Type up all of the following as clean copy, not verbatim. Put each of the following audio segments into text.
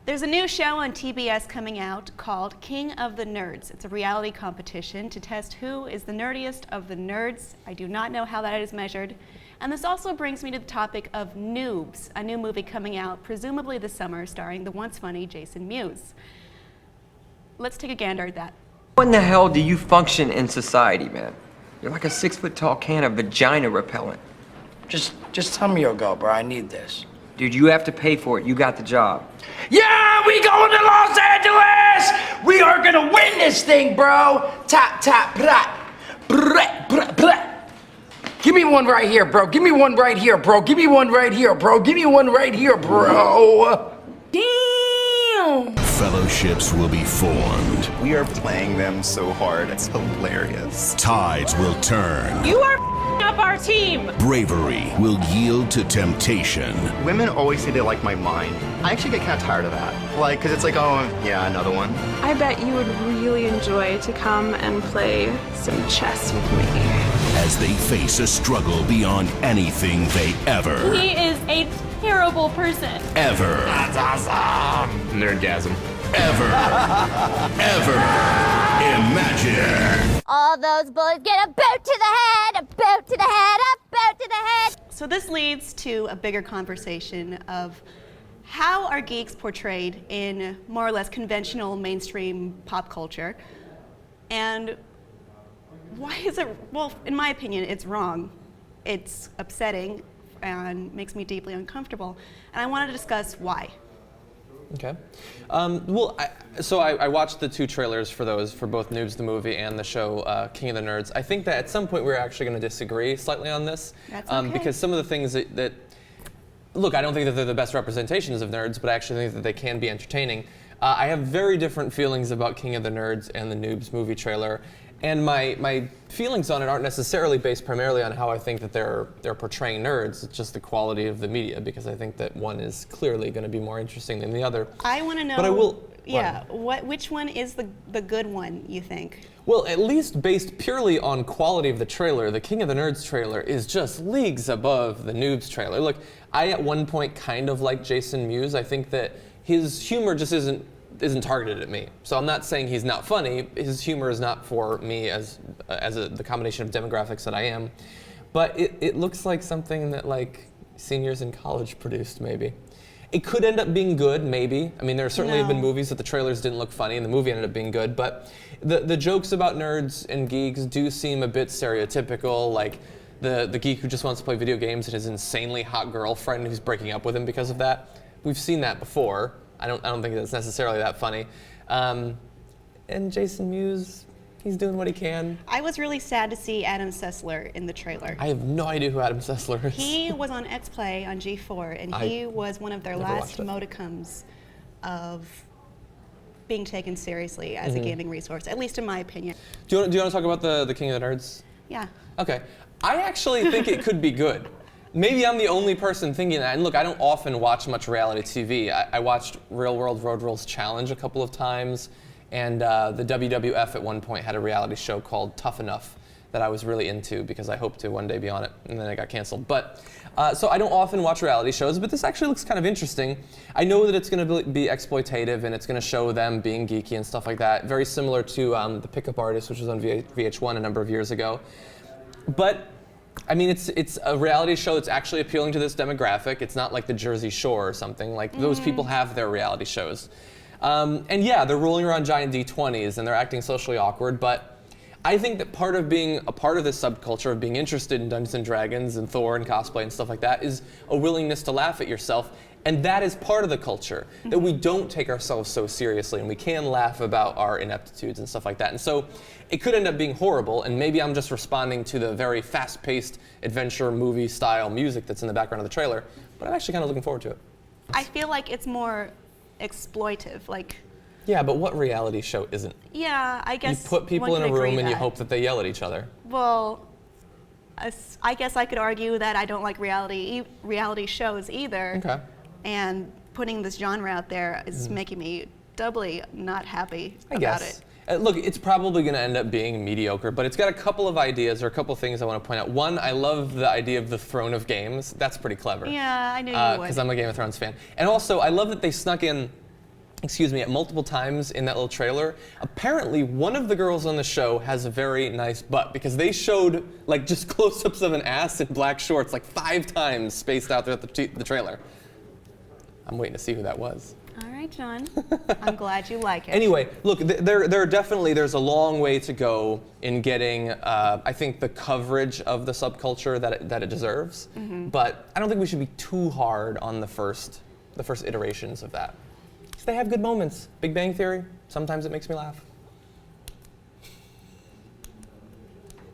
There's a new show on TBS coming out called King of the Nerds. It's a reality competition to test who is the nerdiest of the nerds. I do not know how that is measured. And this also brings me to the topic of Noobz, a new movie coming out presumably this summer starring the once funny Jason Mewes. Let's take a gander at that. How in the hell do you function in society, man? You're like a 6-foot-tall can of vagina repellent. Just tell me you'll go, bro. I need this. Dude, you have to pay for it. You got the job. Yeah, we going to Los Angeles! We are gonna win this thing, bro! Tap, tap, brat. Brat, brat, brat. Give me one right here, bro. Give me one right here, bro. Give me one right here, bro. Give me one right here, bro. Damn! Fellowships will be formed. We are playing them so hard, it's hilarious. Tides will turn. You are up our team! Bravery will yield to temptation. Women always say they like my mind. I actually get kind of tired of that. Like, because it's like, oh, yeah, another one. I bet you would really enjoy to come and play some chess with me. As they face a struggle beyond anything they ever. He is a terrible person. Ever. That's awesome! Nerdgasm. Ever imagine. All those bullies get a boot to the head, a boot to the head, a boot to the head. So this leads to a bigger conversation of how are geeks portrayed in more or less conventional mainstream pop culture, and why is it, well, in my opinion, it's wrong. It's upsetting and makes me deeply uncomfortable, and I want to discuss why. Okay. I watched the two trailers for both Noobz the movie and the show King of the Nerds. I think that at some point we're actually going to disagree slightly on this. That's okay. Because some of the things that, look, I don't think that they're the best representations of nerds, but I actually think that they can be entertaining. I have very different feelings about King of the Nerds and the Noobz movie trailer. And my feelings on it aren't necessarily based primarily on how I think that they're portraying nerds. It's just the quality of the media, because I think that one is clearly going to be more interesting than the other. I want to know. But I will. Yeah. Which one is the good one, you think? Well, at least based purely on quality of the trailer, the King of the Nerds trailer is just leagues above the Noobz trailer. Look, I at one point kind of like Jason Mewes. I think that his humor just isn't targeted at me. So I'm not saying he's not funny. His humor is not for me as the combination of demographics that I am. But it looks like something that like seniors in college produced, maybe. It could end up being good, maybe. I mean, there certainly have been movies that the trailers didn't look funny and the movie ended up being good, but the jokes about nerds and geeks do seem a bit stereotypical, like the geek who just wants to play video games and his insanely hot girlfriend who's breaking up with him because of that. We've seen that before. I don't think that's necessarily that funny. And Jason Mewes, he's doing what he can. I was really sad to see Adam Sessler in the trailer. I have no idea who Adam Sessler is. He was on X-Play on G4, and he was one of their last modicums of being taken seriously as a gaming resource, at least in my opinion. Do you want to talk about the King of the Nerds? Yeah. Okay. I actually think it could be good. Maybe I'm the only person thinking that. And look, I don't often watch much reality TV. I watched Real World Road Rules Challenge a couple of times, and the WWF at one point had a reality show called Tough Enough that I was really into because I hoped to one day be on it, and then it got canceled. But so I don't often watch reality shows, but this actually looks kind of interesting. I know that it's going to be exploitative, and it's going to show them being geeky and stuff like that, very similar to The Pickup Artist, which was on VH1 a number of years ago. But I mean, it's a reality show that's actually appealing to this demographic. It's not like the Jersey Shore or something. Like, those people have their reality shows. And yeah, they're rolling around giant D20s and they're acting socially awkward, but I think that part of being a part of this subculture, of being interested in Dungeons and Dragons and Thor and cosplay and stuff like that, is a willingness to laugh at yourself. And that is part of the culture, that we don't take ourselves so seriously and we can laugh about our ineptitudes and stuff like that. And so it could end up being horrible, and maybe I'm just responding to the very fast-paced adventure movie style music that's in the background of the trailer, but I'm actually kind of looking forward to it. I feel like it's more exploitive, like. Yeah, but what reality show isn't? Yeah, I guess. You put people in a room and you hope that they yell at each other. Well, I guess I could argue that I don't like reality shows either. Okay. And putting this genre out there is making me doubly not happy about it. Look, it's probably going to end up being mediocre, but it's got a couple of ideas or a couple of things I want to point out. One, I love the idea of the throne of games. That's pretty clever. Yeah, I knew you would. Because I'm a Game of Thrones fan. And also, I love that they snuck in excuse me, at multiple times in that little trailer. Apparently, one of the girls on the show has a very nice butt because they showed like just close-ups of an ass in black shorts like 5 times spaced out throughout the trailer. I'm waiting to see who that was. All right, John. I'm glad you like it. Anyway, look, there's a long way to go in getting, I think, the coverage of the subculture that it deserves. But I don't think we should be too hard on the first iterations of that. They have good moments. Big Bang Theory, sometimes it makes me laugh.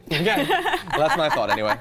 Okay, well, that's my thought anyway.